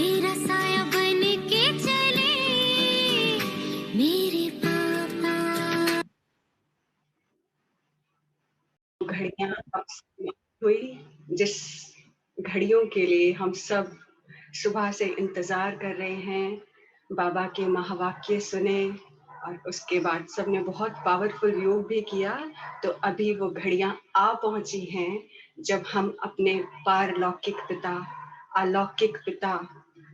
मेरा साया बन के चले मेरे पापा। घड़ियां अब हुई, जिस घड़ियों के लिए हम सब सुबह से इंतजार कर रहे हैं। बाबा के महावाक्य सुने और उसके बाद सबने बहुत पावरफुल योग भी किया। तो अभी वो घड़ियां आ पहुंची हैं जब हम अपने पारलौकिक पिता, अलौकिक पिता,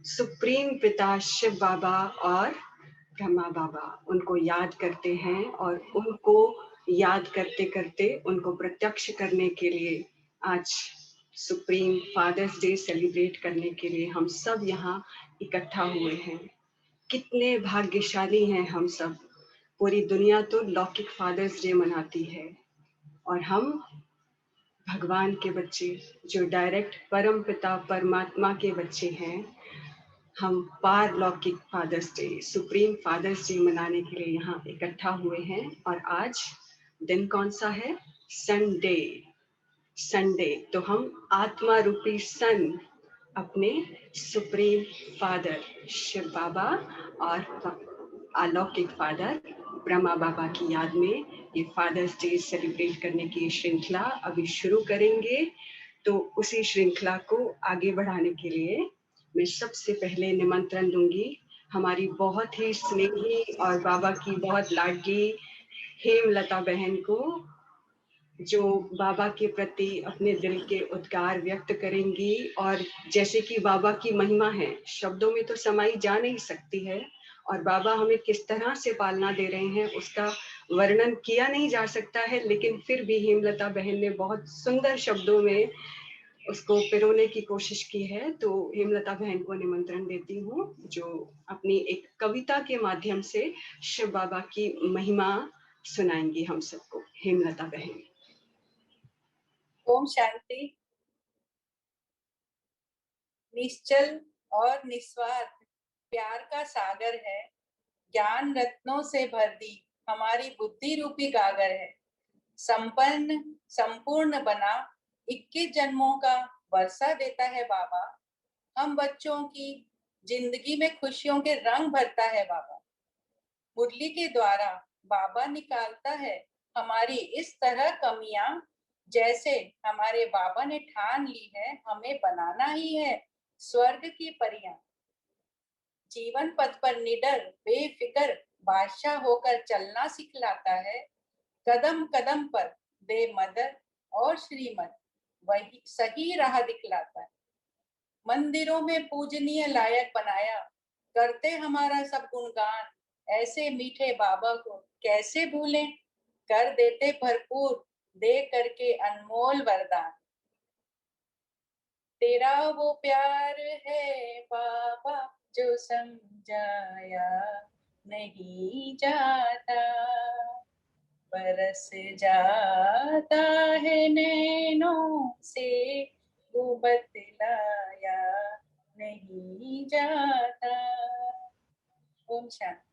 सुप्रीम पिता शिव बाबा और ब्रह्मा बाबा उनको याद करते हैं, और उनको याद करते करते उनको प्रत्यक्ष करने के लिए आज सुप्रीम फादर्स डे सेलिब्रेट करने के लिए हम सब यहाँ इकट्ठा हुए हैं। कितने भाग्यशाली हैं हम सब। पूरी दुनिया तो लौकिक फादर्स डे मनाती है और हम भगवान के बच्चे, जो डायरेक्ट परम पिता परमात्मा के बच्चे हैं, हम पारलौकिक Father's Day, supreme Father's Day मनाने के लिए यहाँ इकट्ठा हुए हैं। और आज दिन कौन सा है? संडे। संडे तो हम आत्मा रूपी सन अपने सुप्रीम फादर शिव बाबा और अलौकिक फादर ब्रह्मा बाबा की याद में ये फादर्स डे सेलिब्रेट करने की श्रृंखला अभी शुरू करेंगे। तो उसी श्रृंखला को आगे बढ़ाने के लिए मैं सबसे पहले निमंत्रण दूंगी हमारी बहुत ही स्नेही और बाबा की बहुत लाडली हेमलता बहन को, जो बाबा के प्रति अपने दिल के उद्गार व्यक्त करेंगी। और जैसे कि बाबा की महिमा है, शब्दों में तो समाई जा नहीं सकती है, और बाबा हमें किस तरह से पालना दे रहे हैं उसका वर्णन किया नहीं जा सकता है, लेकिन फिर भी हेमलता बहन ने बहुत सुंदर शब्दों में उसको पिरोने की कोशिश की है। तो हेमलता बहन को निमंत्रण देती हूँ, जो अपनी एक कविता के माध्यम से शिव बाबा की महिमा सुनाएंगी हम सबको। हेमलता बहन। ओम शांति। निश्चल और निस्वार्थ प्यार का सागर है, ज्ञान रत्नों से भर दी हमारी बुद्धि रूपी गागर है। संपन्न संपूर्ण बना 21 जन्मों का वर्षा देता है बाबा, हम बच्चों की जिंदगी में खुशियों के रंग भरता है बाबा। मुरली के द्वारा बाबा निकालता है हमारी इस तरह कमियां, जैसे हमारे बाबा ने ठान ली है हमें बनाना ही है स्वर्ग की परियां। जीवन पथ पर निडर बेफिक्र बादशाह होकर चलना सिखलाता है, कदम कदम पर दे मदद और श्रीमत वही सही राह दिखलाता है। मंदिरों में पूजनीय लायक बनाया, करते हमारा सब गुणगान, ऐसे मीठे बाबा को कैसे भूलें, कर देते भरपूर दे करके अनमोल वरदान। तेरा वो प्यार है बाबा जो समझाया नहीं जाता, बरस जाता है नैनों से वो बतलाया नहीं जाता। ओम शांति।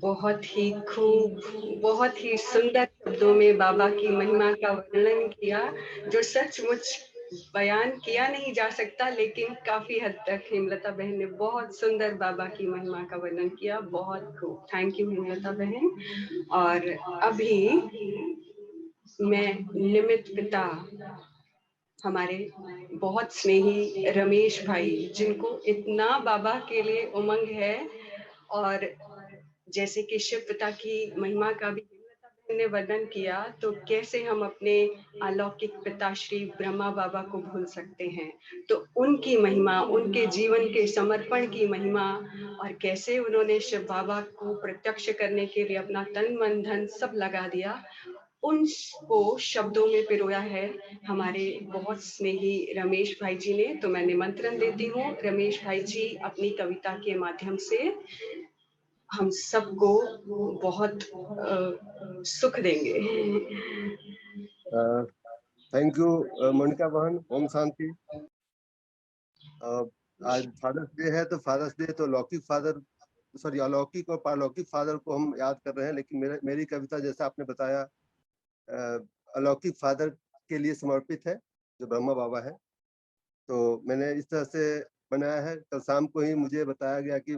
बहुत ही खूब, बहुत ही सुंदर शब्दों में बाबा की महिमा का वर्णन किया, जो सचमुच बयान किया नहीं जा सकता, लेकिन काफी हद तक हेमलता बहन ने बहुत सुंदर बाबा की महिमा का वर्णन किया। बहुत खूब, थैंक यू हेमलता बहन। और अभी मैं निमित्त पिता, हमारे बहुत स्नेही रमेश भाई, जिनको इतना बाबा के लिए उमंग है, और जैसे कि शिव पिता की महिमा का भी हेमलता बहन ने वर्णन किया, तो कैसे हम अपने अलौकिक पिता श्री ब्रह्मा बाबा को भूल सकते हैं। तो उनकी महिमा, उनके जीवन के समर्पण की महिमा, और कैसे उन्होंने शिव बाबा को प्रत्यक्ष करने के लिए अपना तन मन धन सब लगा दिया, उनको शब्दों में पिरोया है हमारे बहुत स्नेही रमेश भाई जी ने। तो मैं निमंत्रण देती हूँ, रमेश भाई जी अपनी कविता के माध्यम से हम सबको बहुत सुख देंगे। थैंक यू मोनिका बहन। ओम शांति। आज फादर्स डे है, तो फादर्स डे तो लौकिक फादर, सॉरी अलौकिक और पारलौकिक फादर को हम याद कर रहे हैं, लेकिन मेरी कविता जैसा आपने बताया अलौकिक फादर के लिए समर्पित है, जो ब्रह्मा बाबा है। तो मैंने इस तरह से बनाया है। कल शाम को ही मुझे बताया गया कि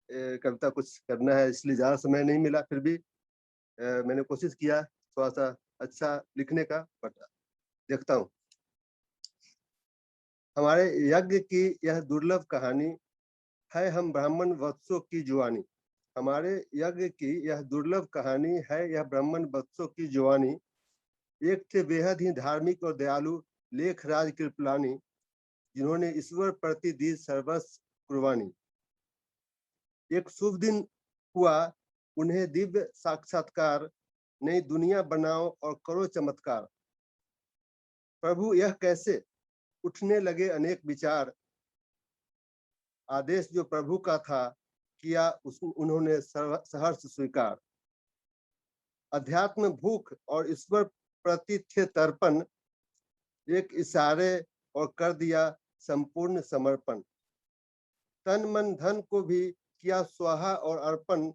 कविता कुछ करना है, इसलिए ज़्यादा समय नहीं मिला, फिर भी मैंने कोशिश किया थोड़ा सा अच्छा लिखने का, बट देखता हूँ। हमारे यज्ञ की यह दुर्लभ कहानी है, हम ब्राह्मण वत्सों की जुआनी। हमारे यज्ञ की यह दुर्लभ कहानी है, यह ब्राह्मण वत्सों की जुआनी। एक थे बेहद ही धार्मिक और दयालु लेखराज कृपलानी, जिन्होंने ईश्वर प्रति दी सर्वस्व कुर्बानी। एक शुभ दिन हुआ उन्हें दिव्य साक्षात्कार, नई दुनिया बनाओ और करो चमत्कार। प्रभु यह कैसे, उठने लगे अनेक विचार। आदेश जो प्रभु का था, किया उन्होंने सहर्ष स्वीकार। अध्यात्म भूख और ईश्वर प्रति थे तर्पण, एक इशारे और कर दिया संपूर्ण समर्पण। तन मन धन को भी किया स्वाहा और अर्पण,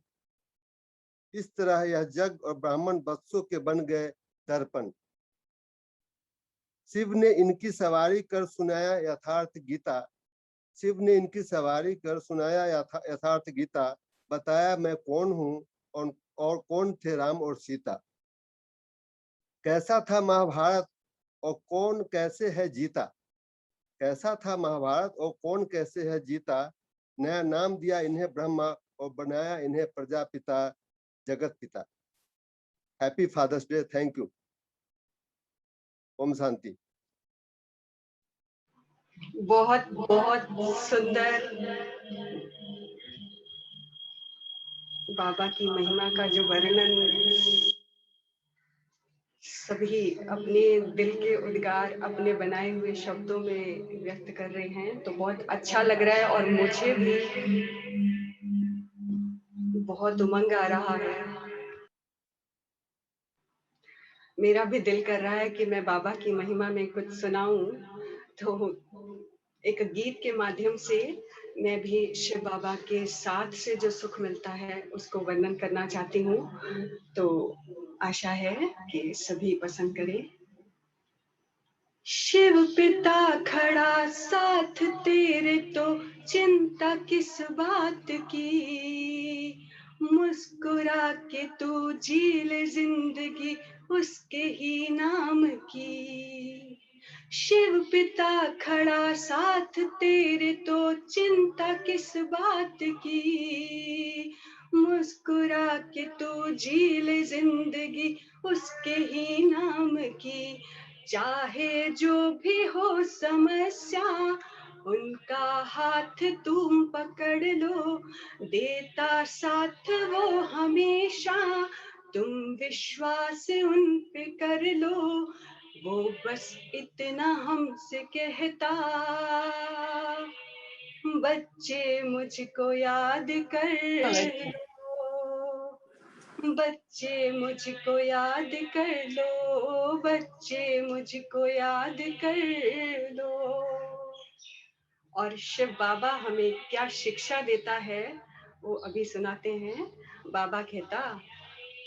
इस तरह यह जग और ब्राह्मण वत्सों के बन गए दर्पण। शिव ने इनकी सवारी कर सुनाया यथार्थ गीता। शिव ने इनकी सवारी कर सुनाया यथार्थ गीता। बताया मैं कौन हूँ और कौन थे राम और सीता। कैसा था महाभारत और कौन कैसे है जीता। कैसा था महाभारत और कौन कैसे है जीता। नया नाम दिया इन्हें ब्रह्मा और बनाया इन्हें प्रजापिता जगत पिता। Happy Father's Day. Thank you. ओम शांति। बहुत बहुत सुंदर बाबा की महिमा का जो वर्णन सभी अपने दिल के उद्गार अपने बनाए हुए शब्दों में व्यक्त कर रहे हैं, तो बहुत अच्छा लग रहा है और मुझे भी बहुत उमंग आ रहा है। मेरा भी दिल कर रहा है कि मैं बाबा की महिमा में कुछ सुनाऊं, तो एक गीत के माध्यम से मैं भी शिव बाबा के साथ से जो सुख मिलता है उसको वर्णन करना चाहती हूँ। तो आशा है कि सभी पसंद करें। शिव पिता खड़ा साथ तेरे, तो चिंता किस बात की। मुस्कुरा के तू जी ले जिंदगी उसके ही नाम की। शिव पिता खड़ा साथ तेरे, तो चिंता किस बात की। मुस्कुरा के तू जी ले जिंदगी उसके ही नाम की। चाहे जो भी हो समस्या उनका हाथ तुम पकड़ लो, देता साथ वो हमेशा, तुम विश्वास उन पे कर लो। वो बस इतना हमसे कहता, बच्चे मुझको याद कर लो, बच्चे मुझको याद कर लो, बच्चे मुझको याद कर लो। और शिव बाबा हमें क्या शिक्षा देता है वो अभी सुनाते हैं। बाबा कहता,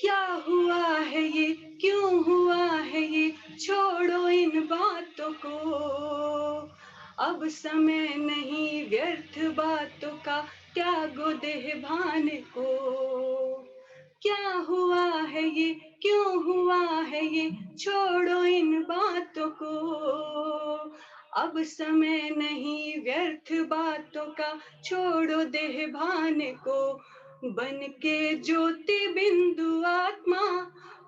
क्या हुआ है ये, क्यों हुआ है ये, छोड़ो इन बातों को। अब समय नहीं व्यर्थ बातों का, त्यागो देह भान को। क्या हुआ है ये, क्यों हुआ है ये, छोड़ो इन बातों को। अब समय नहीं व्यर्थ बातों का, छोड़ो देह भान को। बन के ज्योति बिंदु आत्मा,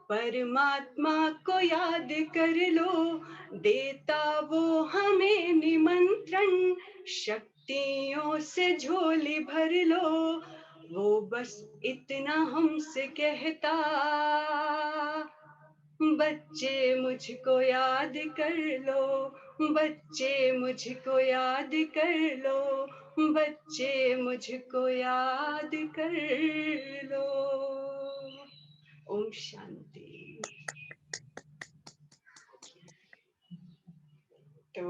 परमात्मा को याद कर लो। देता वो हमें निमंत्रण, शक्तियों से झोली भर लो। वो बस इतना हमसे कहता, बच्चे मुझको याद कर लो, बच्चे मुझको याद कर लो, बच्चे मुझको याद कर लो। ओम शांति। तो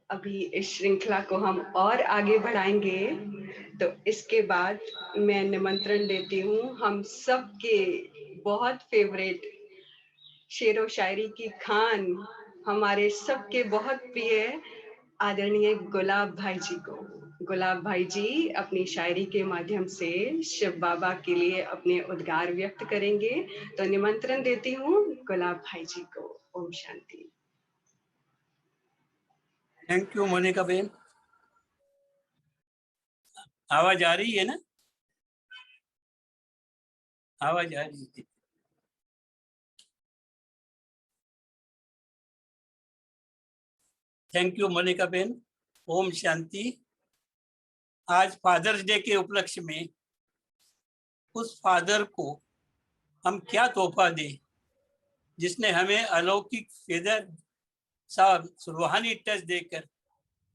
अभी इस श्रृंखला को हम और आगे बढ़ाएंगे। तो इसके बाद मैं निमंत्रण देती हूँ हम सबके बहुत फेवरेट शेरो शायरी की खान, हमारे सबके बहुत प्रिय आदरणीय गुलाब भाई जी को। गुलाब भाई जी अपनी शायरी के माध्यम से शिव बाबा के लिए अपने उद्गार व्यक्त करेंगे, तो निमंत्रण देती हूँ गुलाब भाई जी को। ओम शांति। थैंक यू मोनिका बहन। आवाज आ रही है ना? आवाज आ रही है। थैंक यू मोनिका बहन। ओम शांति। आज फादर्स डे के उपलक्ष्य में उस फादर को हम क्या तोहफा दें जिसने हमें अलौकिक फेदर सा रूहानी टच देकर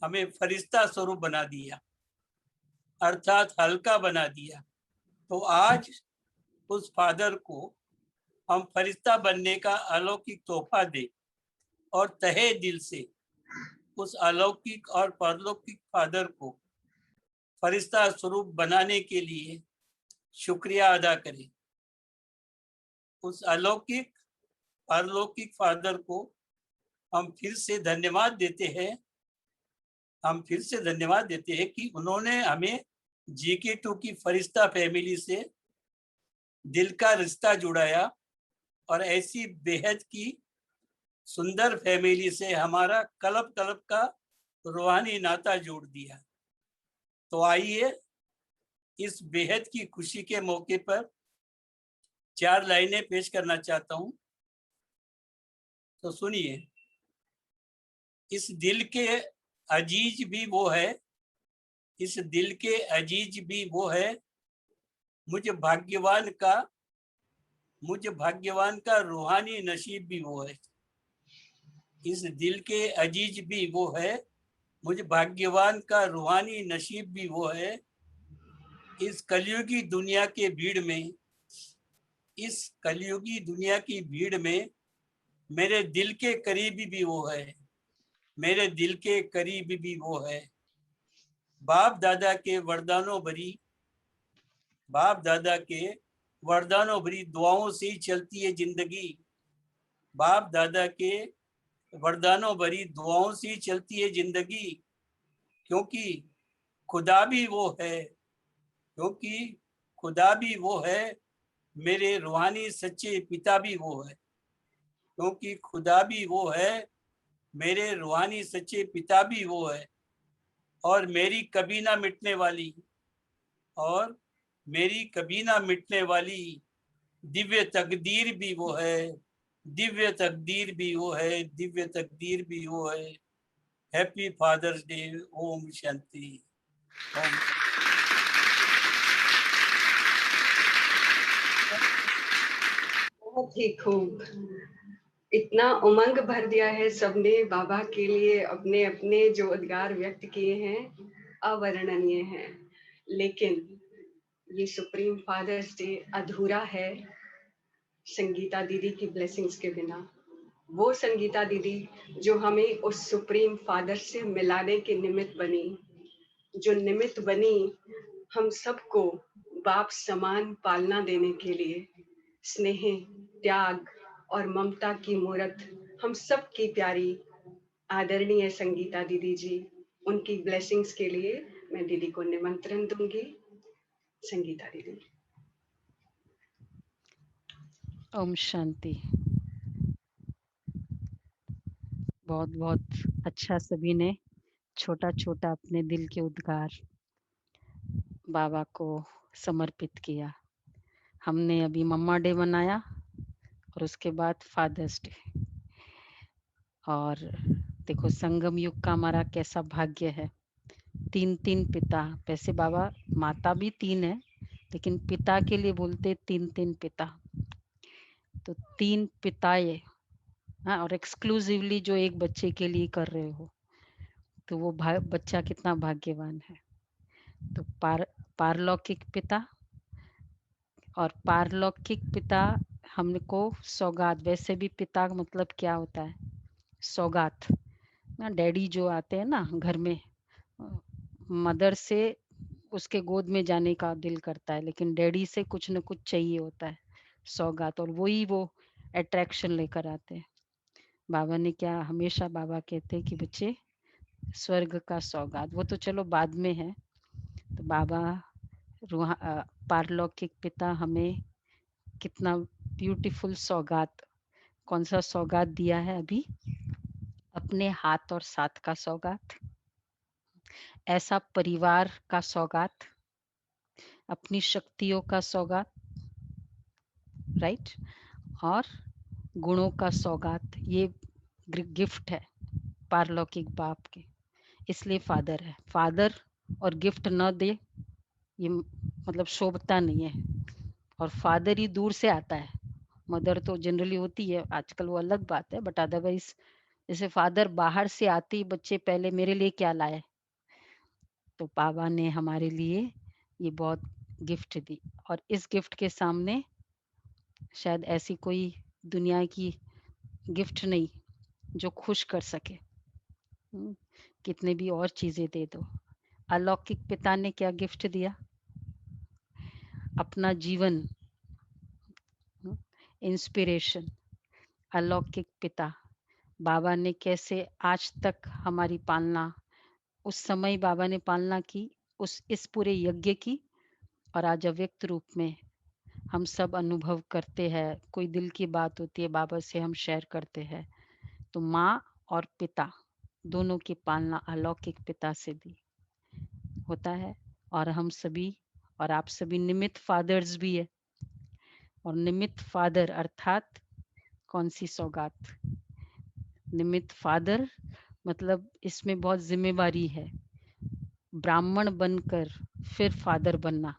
हमें फरिश्ता स्वरूप बना दिया, अर्थात हल्का बना दिया। तो आज उस फादर को हम फरिश्ता बनने का अलौकिक तोहफा दें और तहे दिल से उस अलौकिक और परलौकिक फादर को फरिश्ता स्वरूप बनाने के लिए शुक्रिया अदा करें। उस अलौकिक परलौकिक फादर को हम फिर से धन्यवाद देते हैं। हम फिर से धन्यवाद देते हैं कि उन्होंने हमें GK2 की फरिश्ता फैमिली से दिल का रिश्ता जुड़ाया और ऐसी बेहद की सुंदर फैमिली से हमारा कलब कलब का रूहानी नाता जोड़ दिया। तो आइए इस बेहद की खुशी के मौके पर 4 लाइनें पेश करना चाहता हूं, तो सुनिए। इस दिल के अजीज भी वो है, इस दिल के अजीज भी वो है, मुझ भाग्यवान का रूहानी नसीब भी वो है। इस दिल के अजीज भी वो है, मुझ भाग्यवान का रूहानी नसीब भी वो है। इस कलयुगी दुनिया के भीड़ में, इस कलयुगी दुनिया की भीड़ में मेरे दिल के करीबी भी वो है, मेरे दिल के करीबी भी वो है। बाप दादा के वरदानों भरी, बाप दादा के वरदानों भरी दुआओं से ही चलती है जिंदगी। बाप दादा के वरदानों भरी दुआओं से ही चलती है जिंदगी, क्योंकि खुदा भी वो है, क्योंकि खुदा भी वो है, मेरे रूहानी सच्चे पिता भी वो है। क्योंकि खुदा भी वो है, मेरे रूहानी सच्चे पिता भी वो है। और मेरी कभी ना मिटने वाली, और मेरी कभी ना मिटने वाली दिव्य तकदीर भी वो है, दिव्य तकदीर भी वो है, दिव्य तकदीर भी वो है। Happy Father's Day. ओम शांति। ओम बहुत ही खूब। इतना उमंग भर दिया है सबने बाबा के लिए, अपने अपने जो उद्गार व्यक्त किए हैं अवर्णनीय हैं। लेकिन ये सुप्रीम फादर्स डे अधूरा है संगीता दीदी की ब्लेसिंग्स के बिना। वो संगीता दीदी जो हमें उस सुप्रीम फादर से मिलाने के निमित्त बनी, जो निमित्त बनी हम सबको बाप समान पालना देने के लिए, स्नेह, त्याग और ममता की मूर्त हम सब की प्यारी आदरणीय संगीता दीदी जी, उनकी ब्लेसिंग्स के लिए मैं दीदी को निमंत्रण दूंगी। संगीता दीदी। ओम शांति। बहुत बहुत अच्छा सभी ने छोटा छोटा अपने दिल के उद्गार बाबा को समर्पित किया। हमने अभी मम्मा डे मनाया और उसके बाद फादर्स डे। और देखो संगम युग का हमारा कैसा भाग्य है। 3 पिता, वैसे बाबा माता भी 3 है, लेकिन पिता के लिए बोलते 3 पिता। तो 3 पिता ये, हाँ, और एक्सक्लूसिवली जो एक बच्चे के लिए कर रहे हो, तो वो बच्चा कितना भाग्यवान है। तो पारलौकिक पिता, और पारलौकिक पिता हमको सौगात, वैसे भी पिता का मतलब क्या होता है? सौगात ना। डैडी जो आते हैं ना घर में, मदर से उसके गोद में जाने का दिल करता है, लेकिन डैडी से कुछ न कुछ चाहिए होता है, सौगात, और वही वो अट्रैक्शन लेकर आते हैं। बाबा ने क्या हमेशा बाबा कहते हैं कि बच्चे स्वर्ग का सौगात, वो तो चलो बाद में है। तो बाबा पारलौकिक पिता हमें कितना ब्यूटीफुल सौगात, कौन सा सौगात दिया है अभी? अपने हाथ और साथ का सौगात, ऐसा परिवार का सौगात, अपनी शक्तियों का सौगात, राइट, और गुणों का सौगात। ये गिफ्ट है पारलौकिक बाप के, इसलिए फादर है। फादर और गिफ्ट न दे ये मतलब शोभता नहीं है। और फादर ही दूर से आता है, मदर तो जनरली होती है, आजकल वो अलग बात है, बट अदरवाइज जैसे फादर बाहर से आते ही बच्चे पहले मेरे लिए क्या लाए, तो बाबा ने हमारे लिए ये बहुत गिफ्ट दी। और इस गिफ्ट के सामने शायद ऐसी कोई दुनिया की गिफ्ट नहीं जो खुश कर सके। कितने भी और चीजें दे दो, अलौकिक पिता ने क्या गिफ्ट दिया? अपना जीवन, इंस्पिरेशन। अलौकिक पिता बाबा ने कैसे आज तक हमारी पालना, उस समय बाबा ने पालना की, उस इस पूरे यज्ञ की, और आज अव्यक्त रूप में हम सब अनुभव करते हैं। कोई दिल की बात होती है बाबा से हम शेयर करते हैं, तो माँ और पिता दोनों की पालना अलौकिक पिता से भी होता है। और हम सभी और आप सभी निमित्त फादर्स भी है। और निमित्त फादर अर्थात कौन सी सौगात? निमित्त फादर मतलब इसमें बहुत जिम्मेवारी है। ब्राह्मण बनकर फिर फादर बनना,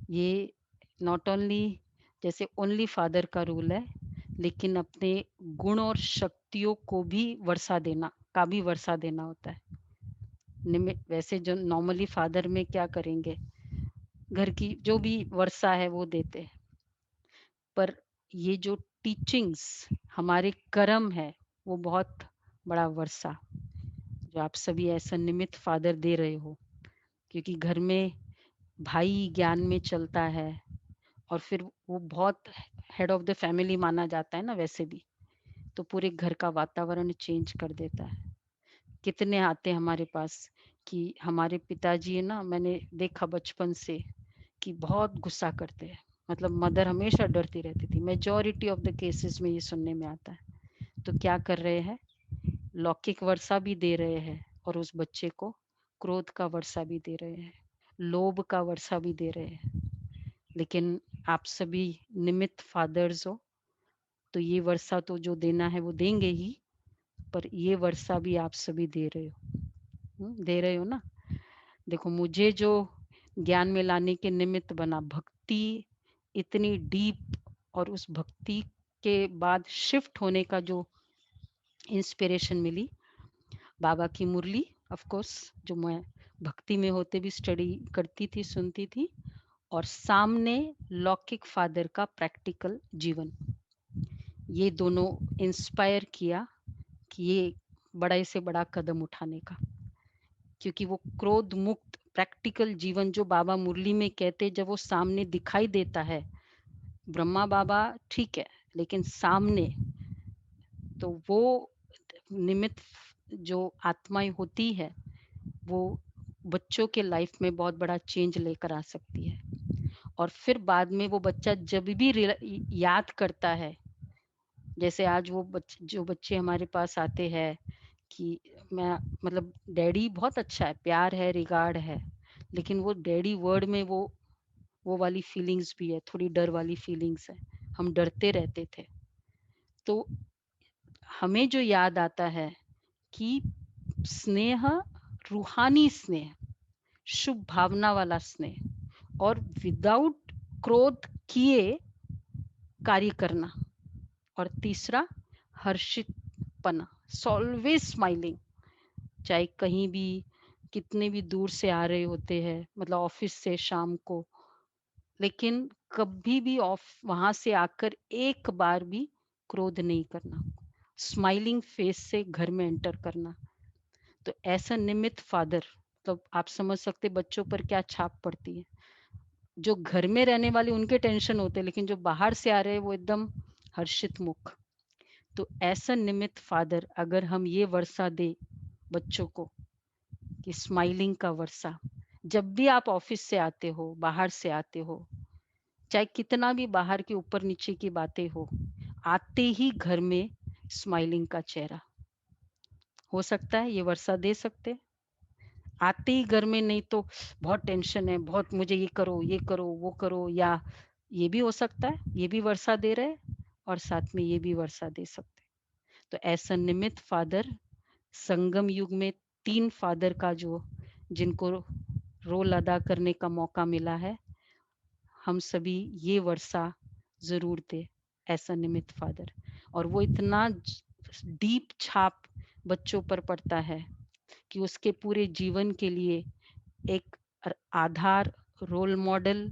ये नॉट ओनली जैसे ओनली फादर का रूल है, लेकिन अपने गुण और शक्तियों को भी वर्षा देना का भी वर्षा देना होता है। वैसे जो नॉर्मली फादर में क्या करेंगे, घर की जो भी वर्षा है वो देते हैं, पर ये जो टीचिंग्स हमारे कर्म है वो बहुत बड़ा वर्षा जो आप सभी ऐसा निमित्त फादर दे रहे हो। क्योंकि घर में भाई ज्ञान में चलता है और फिर वो बहुत हेड ऑफ द फैमिली माना जाता है ना, वैसे भी तो पूरे घर का वातावरण चेंज कर देता है। कितने आते हैं हमारे पास कि हमारे पिताजी है ना, मैंने देखा बचपन से कि बहुत गुस्सा करते हैं, मतलब मदर हमेशा डरती रहती थी। मेजॉरिटी ऑफ द केसेस में ये सुनने में आता है। तो क्या कर रहे हैं, लौकिक वर्षा भी दे रहे हैं और उस बच्चे को क्रोध का वर्षा भी दे रहे हैं, लोभ का वर्षा भी दे रहे हैं। लेकिन आप सभी निमित्त फादर्स हो, तो ये वर्षा तो जो देना है वो देंगे ही, पर ये वर्षा भी आप सभी दे रहे हो। दे रहे हो ना। देखो मुझे जो ज्ञान में लाने के निमित्त बना, भक्ति इतनी डीप, और उस भक्ति के बाद शिफ्ट होने का जो इंस्पिरेशन मिली, बाबा की मुरली ऑफ कोर्स, जो मैं भक्ति में होते भी स्टडी करती थी, सुनती थी, और सामने लौकिक फादर का प्रैक्टिकल जीवन, ये दोनों इंस्पायर किया कि ये बड़े से बड़ा कदम उठाने का। क्योंकि वो क्रोध मुक्त प्रैक्टिकल जीवन जो बाबा मुरली में कहते, जब वो सामने दिखाई देता है, ब्रह्मा बाबा ठीक है, लेकिन सामने तो वो निमित्त जो आत्माएं होती है वो बच्चों के लाइफ में बहुत बड़ा चेंज लेकर आ सकती है। और फिर बाद में वो बच्चा जब भी याद करता है, जैसे आज वो जो बच्चे हमारे पास आते हैं कि मैं मतलब डैडी बहुत अच्छा है, प्यार है, रिगार्ड है, लेकिन वो डैडी वर्ड में वो वाली फीलिंग्स भी है, थोड़ी डर वाली फीलिंग्स है, हम डरते रहते थे। तो हमें जो याद आता है कि स्नेह, रूहानी स्नेह, शुभ भावना वाला स्नेह, और विदाउट क्रोध किए कार्य करना, और तीसरा हर्षितपना, ऑलवेज स्माइलिंग, चाहे कहीं भी कितने भी दूर से आ रहे होते हैं, मतलब ऑफिस से शाम को, लेकिन कभी भी वहां से आकर एक बार भी क्रोध नहीं करना, स्माइलिंग फेस से घर में एंटर करना। तो ऐसा निमित्त फादर, तो आप समझ सकते बच्चों पर क्या छाप पड़ती है। जो घर में रहने वाले उनके टेंशन होते हैं, लेकिन जो बाहर से आ रहे हैं वो एकदम हर्षित मुख। तो ऐसा निमित्त फादर अगर हम ये वर्षा दे, बच्चों को कि स्माइलिंग का वर्षा। जब भी आप ऑफिस से आते हो, बाहर से आते हो, चाहे कितना भी बाहर के ऊपर नीचे की बातें हो, आते ही घर में स्माइलिंग का चेहरा हो सकता है, ये वर्षा दे सकते हैं। आते ही घर में, नहीं तो बहुत टेंशन है, बहुत मुझे ये करो, ये करो, वो करो, या ये भी हो सकता है ये भी वर्षा दे रहे और साथ में ये भी वर्षा दे सकते। तो ऐसा निमित्त फादर संगम युग में 3 फादर का जो जिनको रोल अदा करने का मौका मिला है, हम सभी ये वर्षा जरूर दे ऐसा निमित्त फादर। और वो इतना डीप छाप बच्चों पर पड़ता है कि उसके पूरे जीवन के लिए एक आधार, रोल मॉडल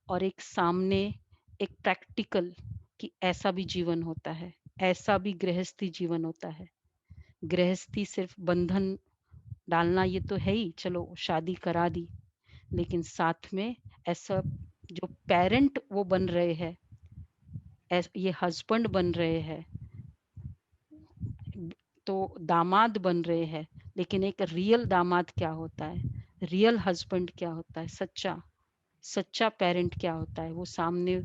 और एक सामने एक प्रैक्टिकल कि ऐसा भी जीवन होता है, ऐसा भी गृहस्थी जीवन होता है। गृहस्थी सिर्फ बंधन डालना ये तो है ही, चलो शादी करा दी, लेकिन साथ में ऐसा जो पेरेंट वो बन रहे हैं, ये हस्बैंड बन रहे हैं, तो दामाद बन रहे हैं, लेकिन एक रियल दामाद क्या होता है, रियल हस्बैंड क्या होता है, सच्चा पेरेंट क्या होता है, वो सामने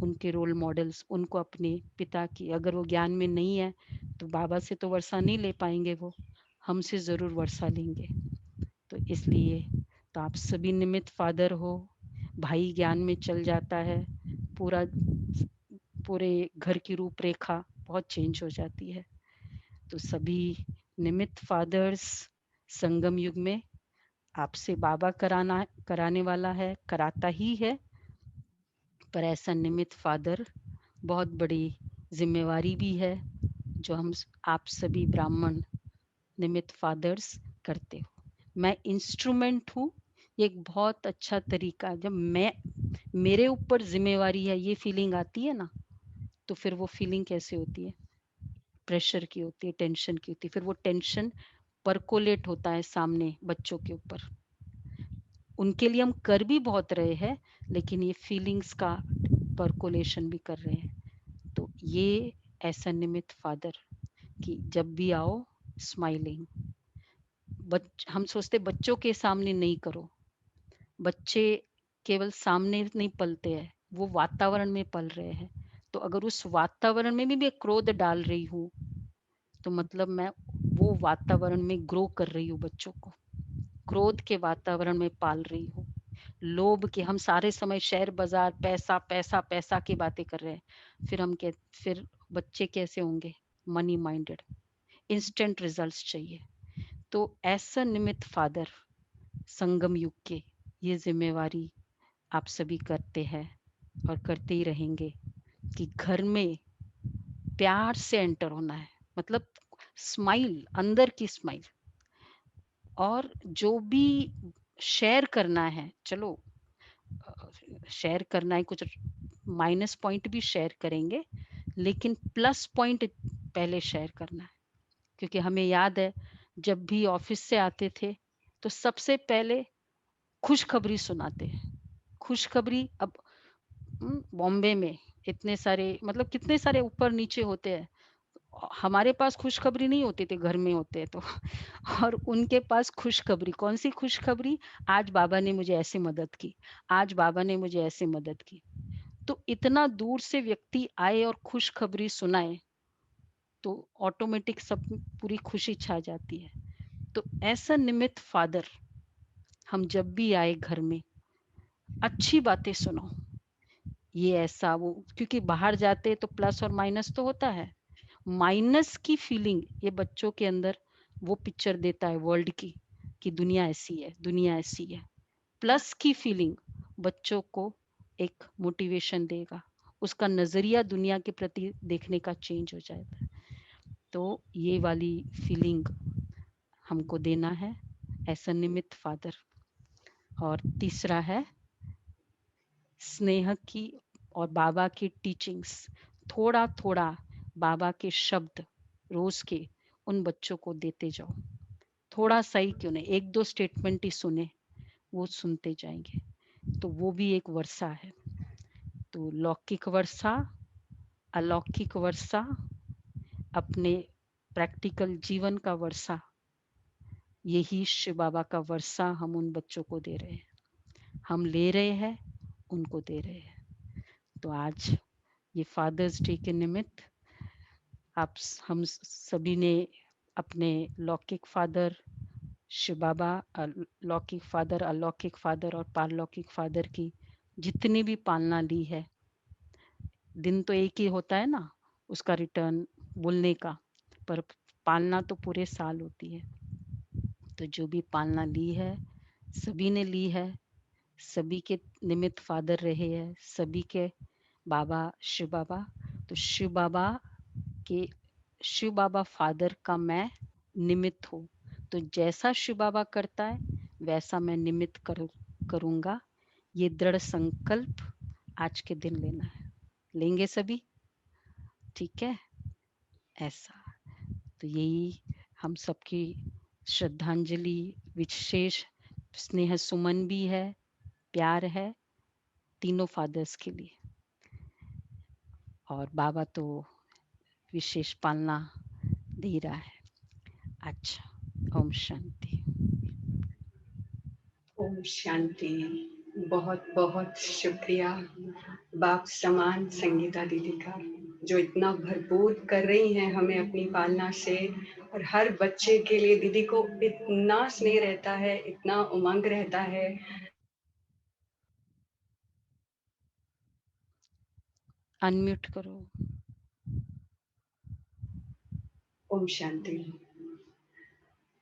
उनके रोल मॉडल्स, उनको अपने पिता की, अगर वो ज्ञान में नहीं है तो बाबा से तो वर्षा नहीं ले पाएंगे, वो हमसे जरूर वर्षा लेंगे। तो इसलिए तो आप सभी निमित्त फादर हो, भाई ज्ञान में चल जाता है, पूरे घर की रूपरेखा बहुत चेंज हो जाती है। तो सभी निमित्त फादर्स संगम युग में आपसे बाबा कराने वाला है, कराता ही है, पर ऐसा निमित्त फादर बहुत बड़ी जिम्मेवारी भी है जो हम आप सभी ब्राह्मण निमित्त फादर्स करते हो। मैं इंस्ट्रूमेंट हूँ, ये एक बहुत अच्छा तरीका, जब मेरे ऊपर जिम्मेवारी है ये फीलिंग आती है ना, तो फिर वो फीलिंग कैसे होती है, प्रेशर की होती है, टेंशन की होती है, फिर वो टेंशन परकोलेट होता है सामने बच्चों के ऊपर। उनके लिए हम कर भी बहुत रहे हैं, लेकिन ये फीलिंग्स का परकोलेशन भी कर रहे हैं। तो ये ऐसा निमित्त फादर कि जब भी आओ स्माइलिंग। हम सोचते बच्चों के सामने नहीं करो, बच्चे केवल सामने नहीं पलते हैं, वो वातावरण में पल रहे हैं। तो अगर उस वातावरण में भी मैं क्रोध डाल रही हूँ, तो मतलब मैं वो वातावरण में ग्रो कर रही हूँ, बच्चों को क्रोध के वातावरण में पाल रही हूँ। लोभ के, हम सारे समय शेयर बाजार, पैसा पैसा पैसा की बातें कर रहे हैं, फिर बच्चे कैसे होंगे, मनी माइंडेड, इंस्टेंट रिजल्ट्स चाहिए। तो ऐसा निमित्त फादर संगम युग के ये जिम्मेवारी आप सभी करते हैं और करते ही रहेंगे कि घर में प्यार से एंटर होना है, मतलब स्माइल, अंदर की स्माइल। और जो भी शेयर करना है, चलो शेयर करना है, कुछ माइनस पॉइंट भी शेयर करेंगे, लेकिन प्लस पॉइंट पहले शेयर करना है। क्योंकि हमें याद है जब भी ऑफिस से आते थे तो सबसे पहले खुशखबरी सुनाते हैं। खुशखबरी, अब बॉम्बे में इतने सारे, मतलब कितने सारे ऊपर नीचे होते हैं, हमारे पास खुशखबरी नहीं होती थी, घर में होते तो और उनके पास खुशखबरी, कौन सी खुशखबरी, आज बाबा ने मुझे ऐसे मदद की, आज बाबा ने मुझे ऐसे मदद की। तो इतना दूर से व्यक्ति आए और खुशखबरी सुनाए तो ऑटोमेटिक सब पूरी खुशी छा जाती है। तो ऐसा निमित्त फादर हम जब भी आए घर में, अच्छी बातें सुनो, ये ऐसा वो, क्योंकि बाहर जाते तो प्लस और माइनस तो होता है, माइनस की फीलिंग ये बच्चों के अंदर वो पिक्चर देता है वर्ल्ड की कि दुनिया ऐसी है, दुनिया ऐसी है। प्लस की फीलिंग बच्चों को एक मोटिवेशन देगा, उसका नजरिया दुनिया के प्रति देखने का चेंज हो जाता है। तो ये वाली फीलिंग हमको देना है, ऐसा निमित्त फादर। और तीसरा है स्नेह की और बाबा की टीचिंग्स, थोड़ा थोड़ा बाबा के शब्द रोज के उन बच्चों को देते जाओ, थोड़ा सा ही क्यों नहीं, 1-2 स्टेटमेंट ही सुने, वो सुनते जाएंगे। तो वो भी एक वर्षा है। तो लौकिक वर्षा, अलौकिक वर्षा, अपने प्रैक्टिकल जीवन का वर्षा, यही शिव बाबा का वर्षा हम उन बच्चों को दे रहे हैं, हम ले रहे हैं, उनको दे रहे हैं। तो आज ये फादर्स डे के निमित्त हम सभी ने अपने लौकिक फादर शिव बाबा, लौकिक फादर, अलौकिक फादर और पारलौकिक फादर की जितनी भी पालना ली है, दिन तो एक ही होता है ना उसका रिटर्न बोलने का, पर पालना तो पूरे साल होती है। तो जो भी पालना ली है, सभी ने ली है, सभी के निमित्त फादर रहे हैं, सभी के बाबा शिव बाबा। तो शिव बाबा फादर का मैं निमित्त हूँ। तो जैसा शिव बाबा करता है वैसा मैं निमित्त करूँगा। ये दृढ़ संकल्प आज के दिन लेना है। लेंगे सभी? ठीक है, ऐसा। तो यही हम सबकी श्रद्धांजलि, विशेष स्नेह सुमन भी है, प्यार है तीनों फादर्स के लिए। और बाबा तो विशेष पालना दे रहा है। अच्छा, ओम शांति। ओम शांति। बहुत बहुत शुक्रिया बाप समान संगीता दीदी का, जो इतना भरपूर कर रही हैं हमें अपनी पालना से। और हर बच्चे के लिए दीदी को इतना स्नेह रहता है, इतना उमंग रहता है। अनम्यूट करो। ओम शांति।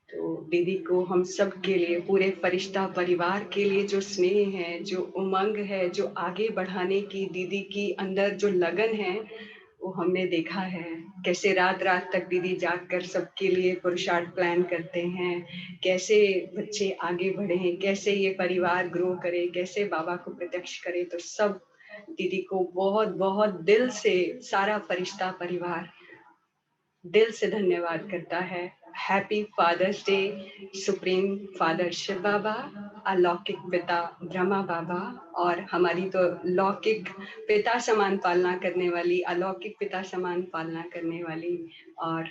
तो दीदी को हम सब के लिए, पूरे फरिश्ता परिवार के लिए जो स्नेह है, जो उमंग है, जो आगे बढ़ाने की दीदी की अंदर जो लगन है, वो हमने देखा है। कैसे रात रात तक दीदी जागकर सबके लिए पुरुषार्थ प्लान करते हैं, कैसे बच्चे आगे बढ़े, कैसे ये परिवार ग्रो करे, कैसे बाबा को प्रत्यक्ष करे। तो सब दीदी को बहुत बहुत दिल से, सारा फरिश्ता परिवार दिल से धन्यवाद करता है। Happy Father's Day supreme father Shiv Baba, अलौकिक पिता ब्रह्मा बाबा, और हमारी तो लौकिक पिता समान पालना करने वाली, अलौकिक पिता समान पालना करने वाली और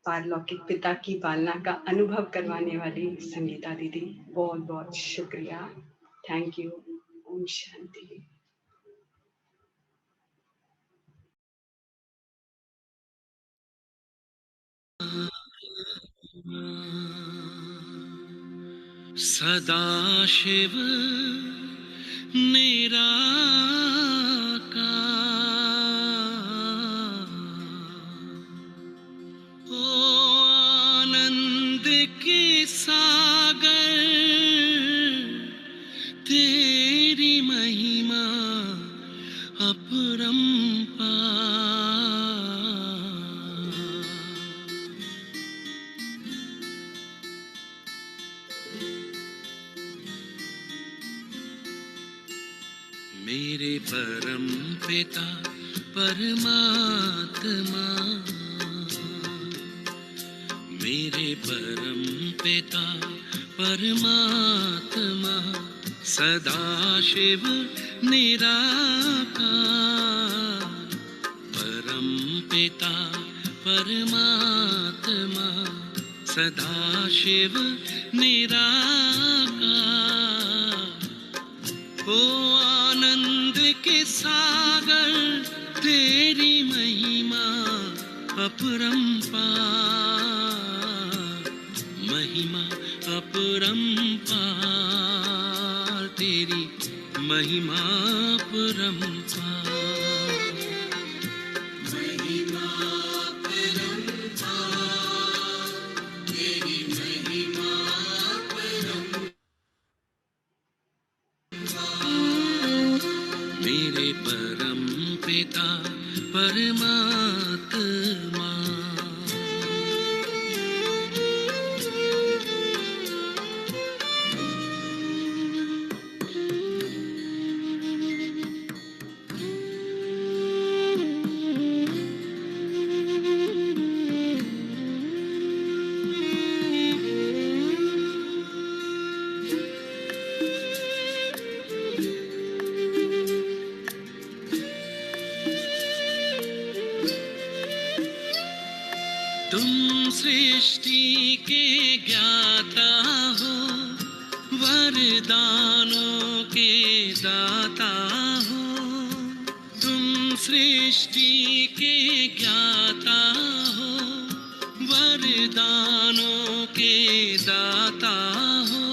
पारलौकिक पिता की पालना का अनुभव करवाने वाली संगीता दीदी, बहुत बहुत शुक्रिया। Thank you. ओम शांति। सदाशिव निराकार, ओ आनंद के सागर, तेरी महिमा अपरंपार। मेरे परम पिता परमात्मा, मेरे परम पिता परमात्मा, सदाशिव निराकार, परम पिता परमात्मा, सदाशिव निराकार, ओ आनंद के सागर, तेरी महिमा अपरंपार, महिमा अपरंपार, तेरी महिमा अपरंपार, महिमा अपरंपार, तेरी महिमा मेरे परम पिता परमात्मा। तुम सृष्टि के ज्ञान वरदानों के दाता हो, तुम सृष्टि के ज्ञाता हो, वरदानों के दाता हो,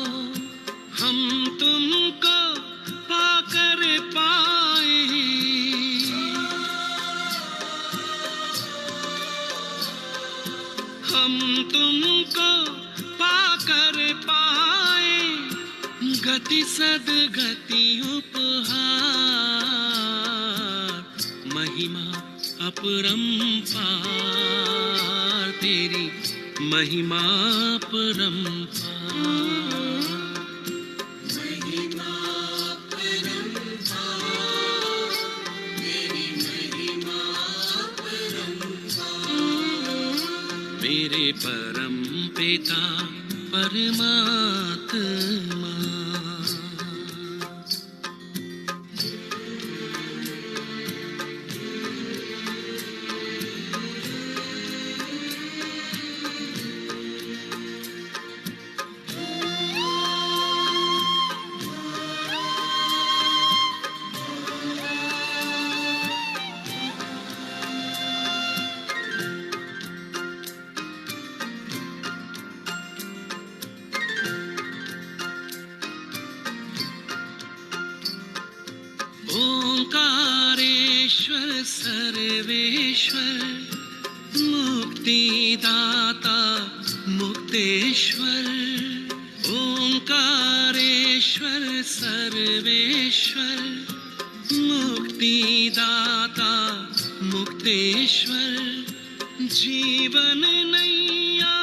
हम तुमको पाकर पाए, हम तुमको पाकर पाए, गति सदगति उपहार, महिमा अपरंपार, तेरी महिमा अपरंपार। मेरे परम पिता परमात्मा, ओंकारेश्वर सर्वेश्वर, मुक्तिदाता मुक्तेश्वर, ओंकारेश्वर सर्वेश्वर, मुक्तिदाता मुक्तेश्वर, जीवन नैया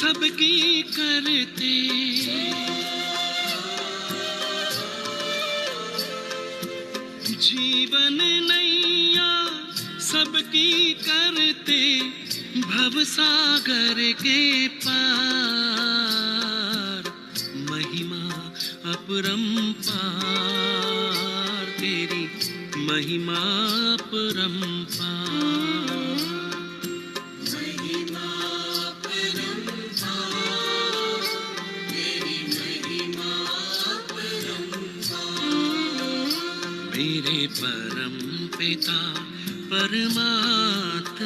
सबकी करते, जीवन नैया सबकी करते, भवसागर के पार, महिमा अपरंपार, तेरी महिमा अपरंपार। मेरे परम पिता परमात्मा,